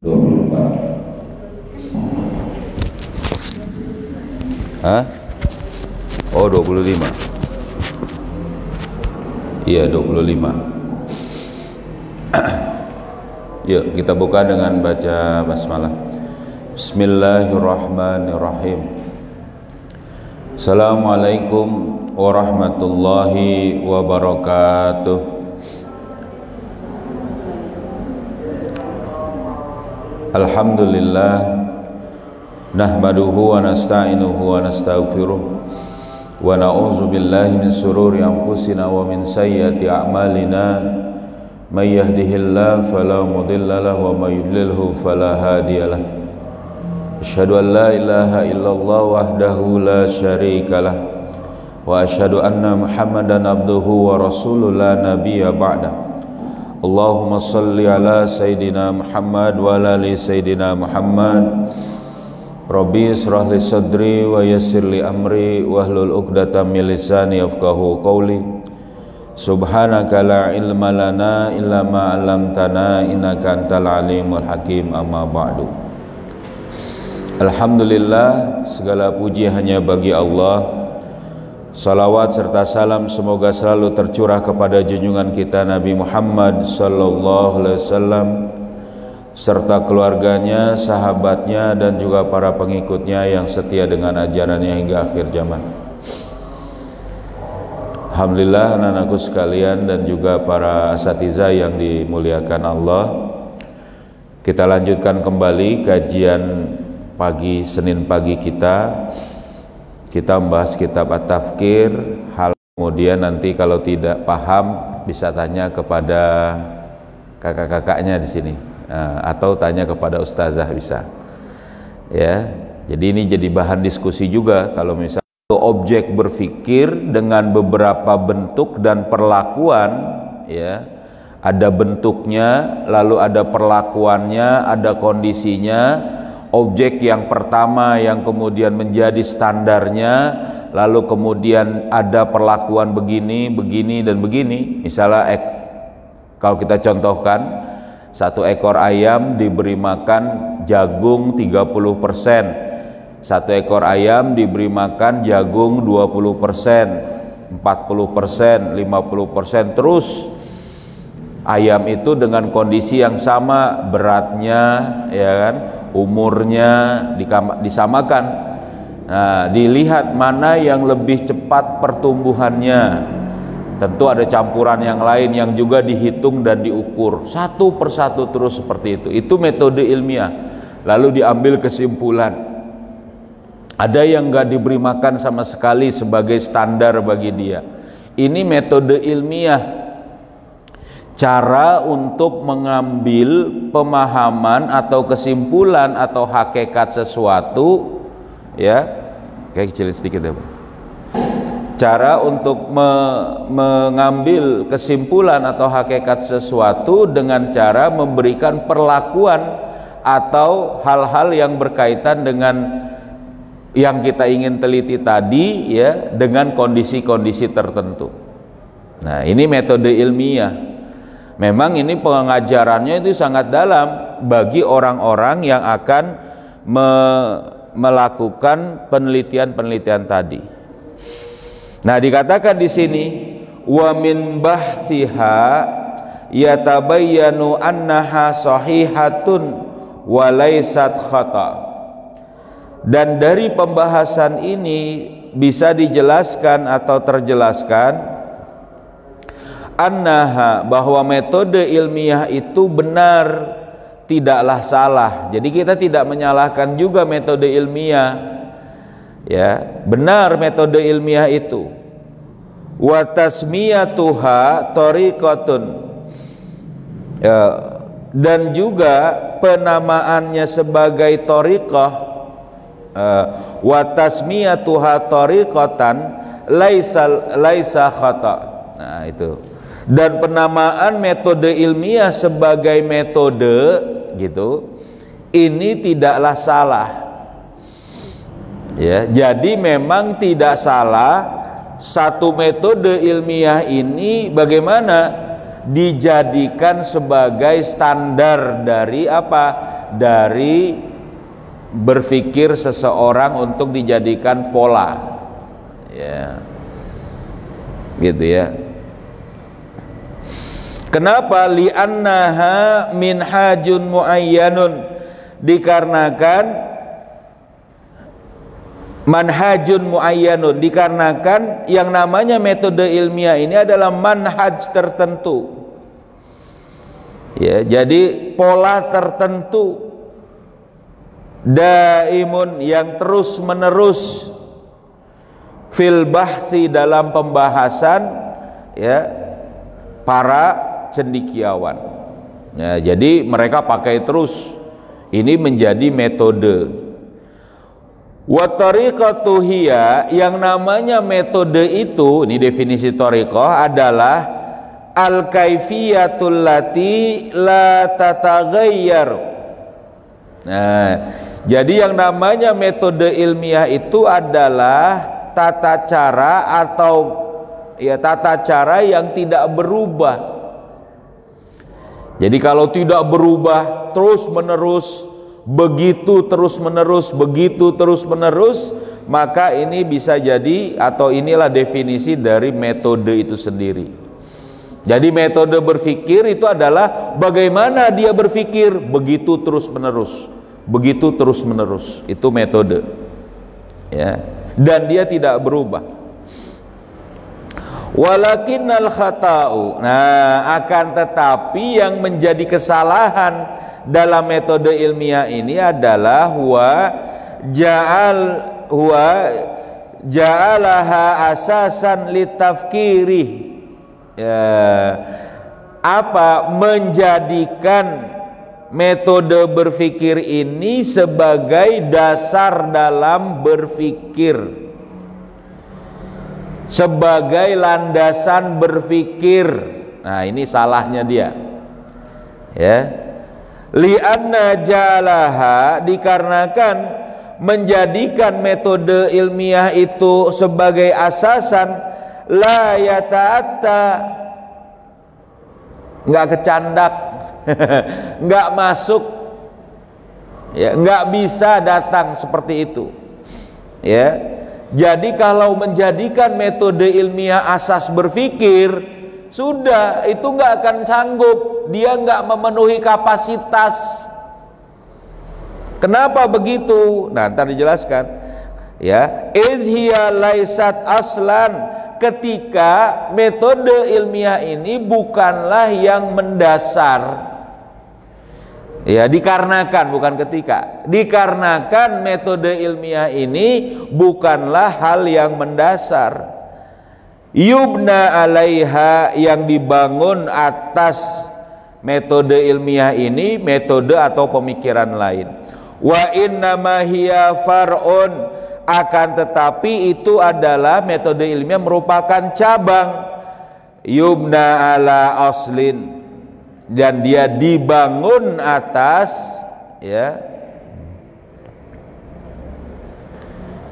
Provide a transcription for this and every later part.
24. Hah? Oh 25. Iya 25. Yuk kita buka dengan baca basmalah. Bismillahirrahmanirrahim. Assalamualaikum warahmatullahi wabarakatuh. Alhamdulillah nahmaduhu wa nasta'inuhu wa nastaghfiruh wa na'udzu billahi min shururi anfusina wa min sayyiati a'malina may yahdihillahu fala mudilla lahu wa may yudlilhu fala hadiyalah. Asyhadu an la ilaha illallah wahdahu la syarikalah wa asyhadu anna Muhammadan abduhu wa rasuluhu la nabiyya ba'da. Allahumma salli ala Sayyidina Muhammad wa ala ali Sayyidina Muhammad. Rabbi israh li sadri wa yassir li amri wahlul 'uqdatam min lisani yafqahu qawli. Subhanaka la ilma lana illa ma 'allamtana innaka antal alimul hakim. Amma ba'du. Alhamdulillah, segala puji hanya bagi Allah. Salawat serta salam semoga selalu tercurah kepada junjungan kita Nabi Muhammad sallallahu alaihi wasallam serta keluarganya, sahabatnya dan juga para pengikutnya yang setia dengan ajarannya hingga akhir zaman. Alhamdulillah anak-anakku sekalian dan juga para asatidzah yang dimuliakan Allah. Kita lanjutkan kembali kajian pagi Senin pagi kita. Kita membahas kitab At-Tafkir. Kemudian nanti kalau tidak paham bisa tanya kepada kakak-kakaknya di sini, atau tanya kepada ustazah bisa. Ya, jadi ini jadi bahan diskusi juga. Kalau misalnya objek berpikir dengan beberapa bentuk dan perlakuan, ya, ada bentuknya, lalu ada perlakuannya, ada kondisinya. Objek yang pertama yang kemudian menjadi standarnya, lalu kemudian ada perlakuan begini, begini, dan begini. Misalnya kalau kita contohkan, satu ekor ayam diberi makan jagung 30%, satu ekor ayam diberi makan jagung 20%, 40%, 50%, terus ayam itu dengan kondisi yang sama, beratnya, ya kan, umurnya disamakan. Nah, dilihat mana yang lebih cepat pertumbuhannya. Tentu ada campuran yang lain yang juga dihitung dan diukur satu persatu terus seperti itu. Itu metode ilmiah. Lalu diambil kesimpulan. Ada yang nggak diberi makan sama sekali sebagai standar bagi dia. Ini metode ilmiah. Cara untuk mengambil pemahaman atau kesimpulan atau hakikat sesuatu, ya, kayak kecilin sedikit ya, Pak. Cara untuk mengambil kesimpulan atau hakikat sesuatu dengan cara memberikan perlakuan atau hal-hal yang berkaitan dengan yang kita ingin teliti tadi, ya, dengan kondisi-kondisi tertentu. Nah, ini metode ilmiah. Memang ini pengajarannya itu sangat dalam bagi orang-orang yang akan melakukan penelitian-penelitian tadi. Nah, dikatakan di sini wa min bahtsiha yatabayyanu annaha sahihatun wa laysat khata. Dan dari pembahasan ini bisa dijelaskan atau terjelaskan annaha, bahwa metode ilmiah itu benar, tidaklah salah. Jadi kita tidak menyalahkan juga metode ilmiah, ya, benar metode ilmiah itu. Wa tasmiyatuha tariqatun, ya, dan juga penamaannya sebagai tariqah, wa tasmiyatuha tariqatan laisa khata. Nah, itu. Dan penamaan metode ilmiah sebagai metode gitu, ini tidaklah salah. Ya, jadi memang tidak salah satu metode ilmiah ini bagaimana dijadikan sebagai standar dari apa? dari berpikir seseorang untuk dijadikan pola, ya, gitu ya. Kenapa? Li'annaha minhajun muayyanun, dikarenakan manhajun muayyanun, dikarenakan yang namanya metode ilmiah ini adalah manhaj tertentu, ya, jadi pola tertentu, daimun, yang terus menerus, fil bahsi, dalam pembahasan, ya, para cendekiawan, ya, jadi mereka pakai terus, ini menjadi metode. Wa tariqatu hiya, yang namanya metode itu, ini definisi tariqah adalah al kaifiyatul lati la tataghayyar. Nah, jadi yang namanya metode ilmiah itu adalah tata cara atau, ya, tata cara yang tidak berubah. Jadi kalau tidak berubah terus menerus, begitu terus menerus, begitu terus menerus, maka ini bisa jadi, atau inilah definisi dari metode itu sendiri. Jadi metode berpikir itu adalah bagaimana dia berpikir begitu terus menerus, begitu terus menerus, itu metode, ya, dan dia tidak berubah. Walakinnal khata'u, nah, akan tetapi yang menjadi kesalahan dalam metode ilmiah ini adalah huwa ja'alaha asasan litafkiri, ya, apa, menjadikan metode berpikir ini sebagai dasar dalam berpikir, sebagai landasan berpikir. Nah, ini salahnya dia, ya. Li'anna jalaha, dikarenakan menjadikan metode ilmiah itu sebagai asasan, la yata'atta, nggak kecandak, nggak masuk, ya, nggak bisa datang seperti itu, ya. Jadi kalau menjadikan metode ilmiah asas berpikir, sudah, itu nggak akan sanggup, dia nggak memenuhi kapasitas. Kenapa begitu? Nah, ntar dijelaskan, ya. Idhiya laisat aslan, ketika metode ilmiah ini bukanlah yang mendasar. Ya, dikarenakan, bukan ketika, dikarenakan metode ilmiah ini bukanlah hal yang mendasar. Yubna alaiha, yang dibangun atas metode ilmiah ini, metode atau pemikiran lain. Wa innama hiya far'un, akan tetapi itu adalah metode ilmiah merupakan cabang. Yubna ala aslin, dan dia dibangun atas, ya,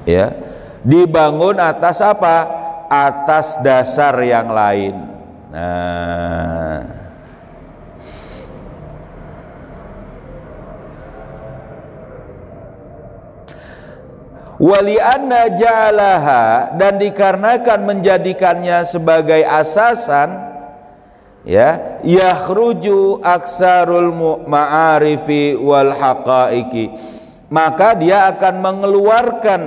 ya, dibangun atas apa? Atas dasar yang lain. Nah, wali anna ja'alaha, dan dikarenakan menjadikannya sebagai asasan, ya, yakhruju aksarul ma'arifi wal haqaiki, maka dia akan mengeluarkan,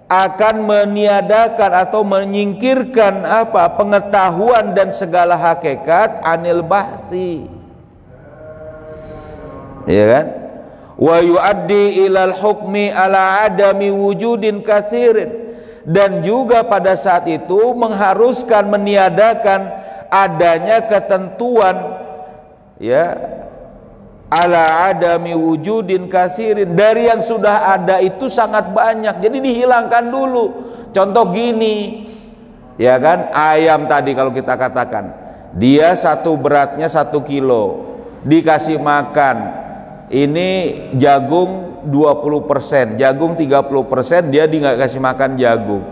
akan meniadakan atau menyingkirkan apa? Pengetahuan dan segala hakikat, anil bahsi, ya kan? Wa yuaddi ilal hukmi ala adami wujudin katsirin, dan juga pada saat itu mengharuskan, meniadakan adanya ketentuan, ya, ala adami wujudin kasirin, dari yang sudah ada itu sangat banyak, jadi dihilangkan dulu. Contoh gini, ya kan, ayam tadi kalau kita katakan dia beratnya 1 kilo, dikasih makan ini jagung 20%, jagung 30%, dia nggak kasih makan jagung.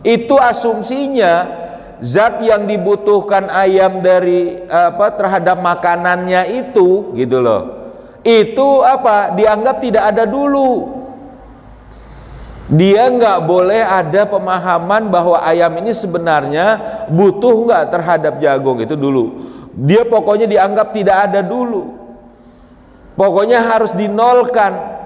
Itu asumsinya zat yang dibutuhkan ayam dari terhadap makanannya itu, gitu loh, itu apa? Dianggap tidak ada dulu. Dia nggak boleh ada pemahaman bahwa ayam ini sebenarnya butuh nggak terhadap jagung, itu dulu. Dia pokoknya dianggap tidak ada dulu. Pokoknya harus dinolkan.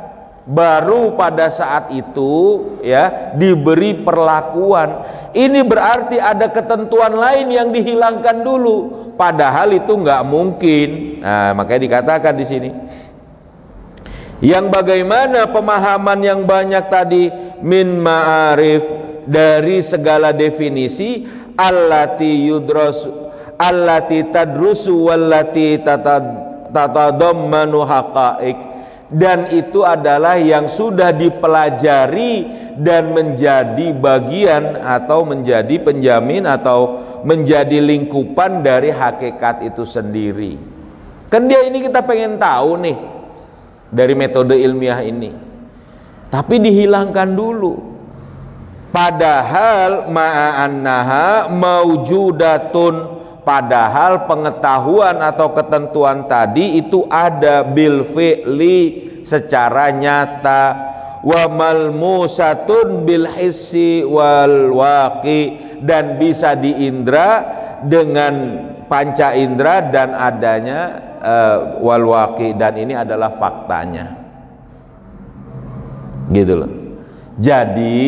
Baru pada saat itu ya diberi perlakuan. Ini berarti ada ketentuan lain yang dihilangkan dulu. Padahal itu nggak mungkin. Nah, makanya dikatakan di sini. Yang bagaimana pemahaman yang banyak tadi min ma'arif, dari segala definisi, allati yudrasu allati tadrusu wallati tatadammanu haqa'iq, dan itu adalah yang sudah dipelajari dan menjadi bagian atau menjadi penjamin atau menjadi lingkupan dari hakikat itu sendiri. Kan dia ini kita pengen tahu nih dari metode ilmiah ini, tapi dihilangkan dulu. Padahal ma'annaha maujudatun, padahal pengetahuan atau ketentuan tadi itu ada bil fi'li, secara nyata, wa malmusatun bil hissi wal waqi, dan bisa diindra dengan panca indra dan adanya wal waqi, dan ini adalah faktanya, gitu loh. Jadi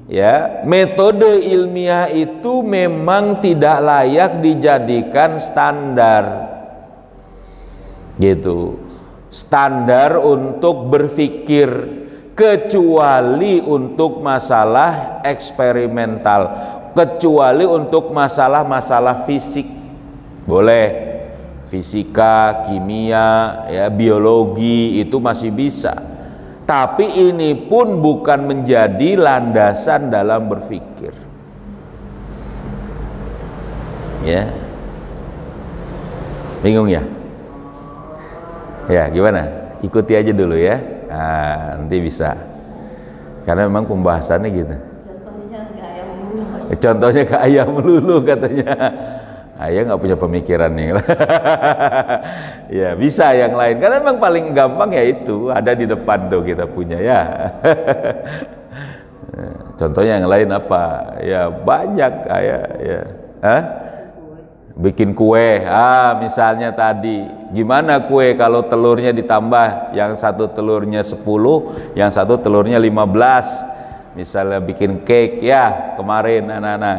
ya, metode ilmiah itu memang tidak layak dijadikan standar, gitu, standar untuk berpikir, kecuali untuk masalah eksperimental, kecuali untuk masalah-masalah fisik, boleh. Fisika, kimia, ya, biologi itu masih bisa. Tapi ini pun bukan menjadi landasan dalam berpikir. Ya. Bingung ya? Ya, gimana? Ikuti aja dulu ya. Nah, nanti bisa. Karena memang pembahasannya gitu. Contohnya ke ayam melulu katanya. Ayah nggak punya pemikiran nih. Ya bisa yang lain, karena memang paling gampang ya itu ada di depan tuh kita punya ya. Contohnya yang lain apa? Ya banyak kayak ya. Bikin kue, misalnya tadi gimana kue kalau telurnya ditambah, yang satu telurnya 10, yang satu telurnya 15, misalnya bikin cake ya kemarin anak-anak,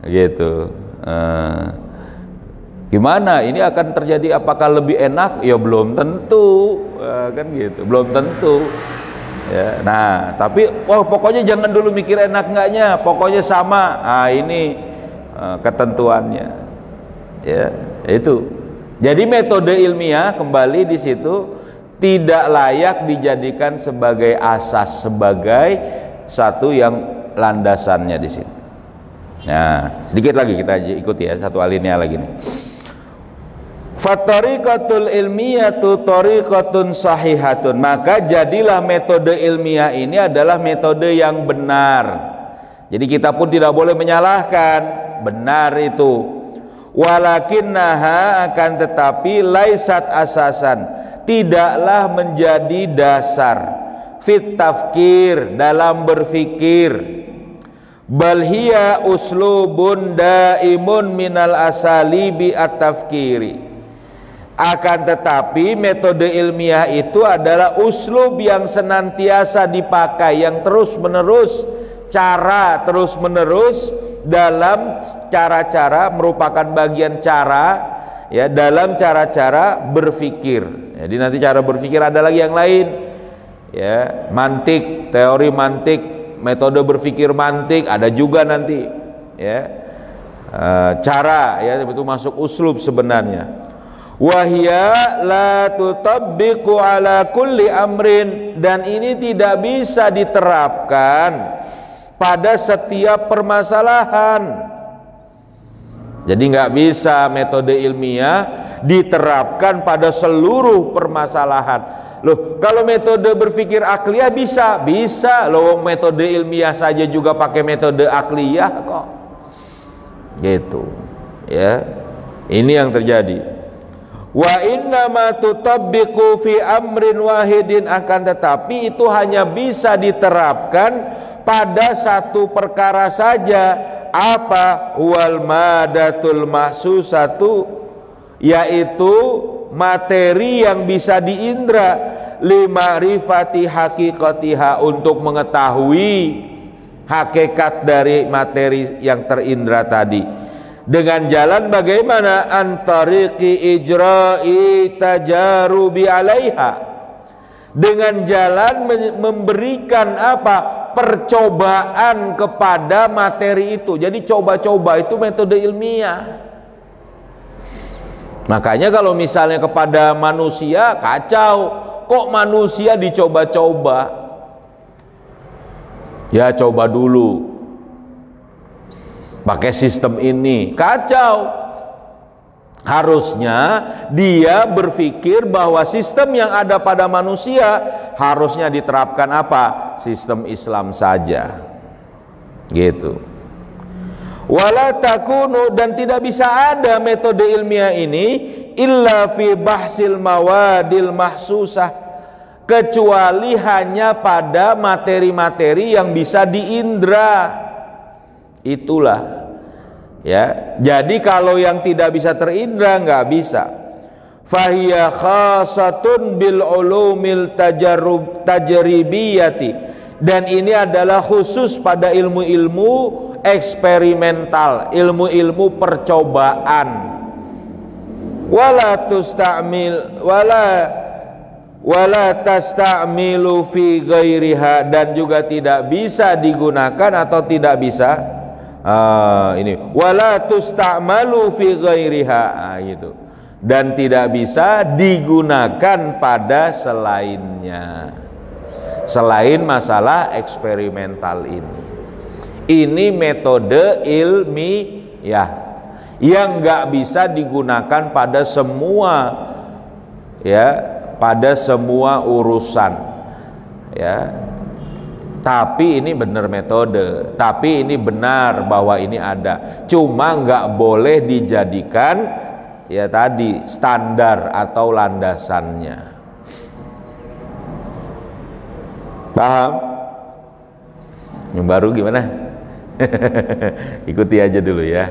gitu. Gimana ini akan terjadi, apakah lebih enak? Ya belum tentu, kan gitu, belum tentu ya. Nah tapi pokoknya jangan dulu mikir enak enggaknya, pokoknya sama. Ini ketentuannya ya, itu. Jadi metode ilmiah kembali di situ tidak layak dijadikan sebagai asas, sebagai satu yang landasannya di sini. Nah, sedikit lagi kita ikuti ya, satu alinea lagi nih. Fattariqatul ilmiyatu tariqatun sahihatun, maka jadilah metode ilmiah ini adalah metode yang benar. Jadi kita pun tidak boleh menyalahkan, benar itu. Walakinnaha, akan tetapi laisat asasan, tidaklah menjadi dasar, fit tafkir, dalam berfikir. Bal hiya uslubun daimun minal asalibi at-tafkiri, akan tetapi metode ilmiah itu adalah uslub yang senantiasa dipakai, yang terus menerus, cara terus menerus dalam cara-cara, merupakan bagian cara ya dalam cara-cara berpikir. Jadi nanti cara berpikir ada lagi yang lain ya, mantik, teori mantik, metode berpikir mantik ada juga nanti ya, cara ya, itu masuk uslub sebenarnya. Wahya la tutabbiqu ala kulli amrin, dan ini tidak bisa diterapkan pada setiap permasalahan. Jadi nggak bisa metode ilmiah diterapkan pada seluruh permasalahan. Loh, kalau metode berpikir akliyah bisa loh, metode ilmiah saja juga pakai metode akliyah kok, gitu ya. Ini yang terjadi. Wa innama tutabbiqu fi amrin wahidin, akan tetapi itu hanya bisa diterapkan pada satu perkara saja. Apa? Wal madatul mahsusatu, yaitu materi yang bisa diindra, lima'rifati haqiqatiha, untuk mengetahui hakikat dari materi yang terindra tadi. Dengan jalan bagaimana? Antariqi ijra'i tajarubi alaiha, dengan jalan memberikan apa? Percobaan kepada materi itu. Jadi coba-coba itu metode ilmiah. Makanya kalau misalnya kepada manusia kacau, kok manusia dicoba-coba? Ya coba dulu pakai sistem ini, kacau. Harusnya dia berpikir bahwa sistem yang ada pada manusia harusnya diterapkan apa? Sistem Islam saja, gitu. Wala takunu, dan tidak bisa ada metode ilmiah ini illa fi bahsil mawadil mahsusah, kecuali hanya pada materi-materi yang bisa diindra. Itulah ya. Jadi kalau yang tidak bisa terindra nggak bisa. Fahiya khasatun bil ulumil tajribiyati, dan ini adalah khusus pada ilmu-ilmu eksperimental, ilmu-ilmu percobaan. Wala tasta'milu fi ghairiha, dan juga tidak bisa digunakan atau tidak bisa ini wala tusta'malu fi ghairiha, gitu, dan tidak bisa digunakan pada selainnya, selain masalah eksperimental ini. Ini metode ilmiah yang nggak bisa digunakan pada semua, ya, pada semua urusan, ya. Tapi ini benar metode, tapi ini benar bahwa ini ada, cuma nggak boleh dijadikan ya tadi standar atau landasannya. Paham? Yang baru gimana? Ikuti aja dulu ya.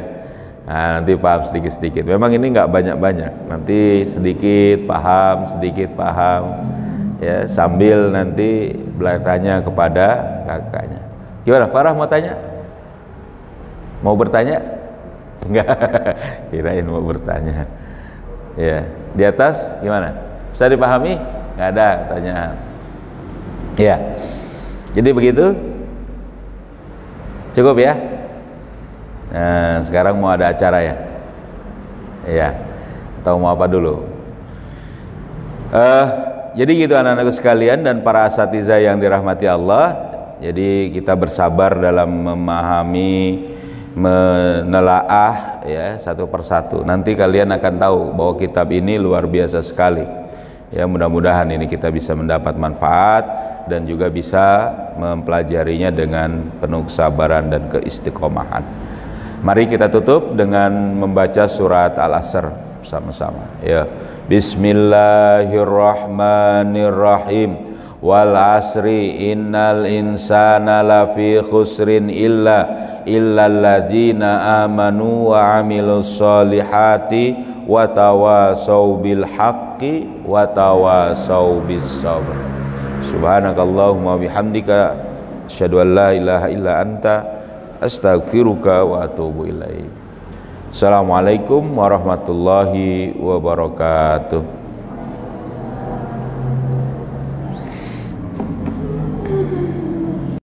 Nah, nanti paham sedikit-sedikit. Memang ini nggak banyak-banyak, nanti sedikit paham, ya, sambil nanti bertanya kepada kakaknya. Gimana, Farah mau tanya? Mau bertanya? Enggak, kirain mau bertanya. Ya, di atas gimana? Bisa dipahami? Nggak ada pertanyaan. Ya, jadi begitu. Cukup ya. Nah, sekarang mau ada acara ya? Iya. Atau mau apa dulu? Jadi gitu anak-anakku sekalian dan para asatidzah yang dirahmati Allah. Jadi kita bersabar dalam memahami, menelaah ya satu persatu. Nanti kalian akan tahu bahwa kitab ini luar biasa sekali. Ya, mudah-mudahan ini kita bisa mendapat manfaat dan juga bisa mempelajarinya dengan penuh kesabaran dan keistiqomahan. Mari kita tutup dengan membaca surat Al-Asr sama-sama. Ya. Bismillahirrahmanirrahim. Wal asri innal insana lafi khusrin illalladzina amanu wa amilus solihati wa tawasau bil haqqi wa tawasau bis sabr. Subhanakallahumma bihamdika asyhadu an la ilaha illa anta astaghfiruka wa atubu ilaik. Assalamualaikum warahmatullahi wabarakatuh.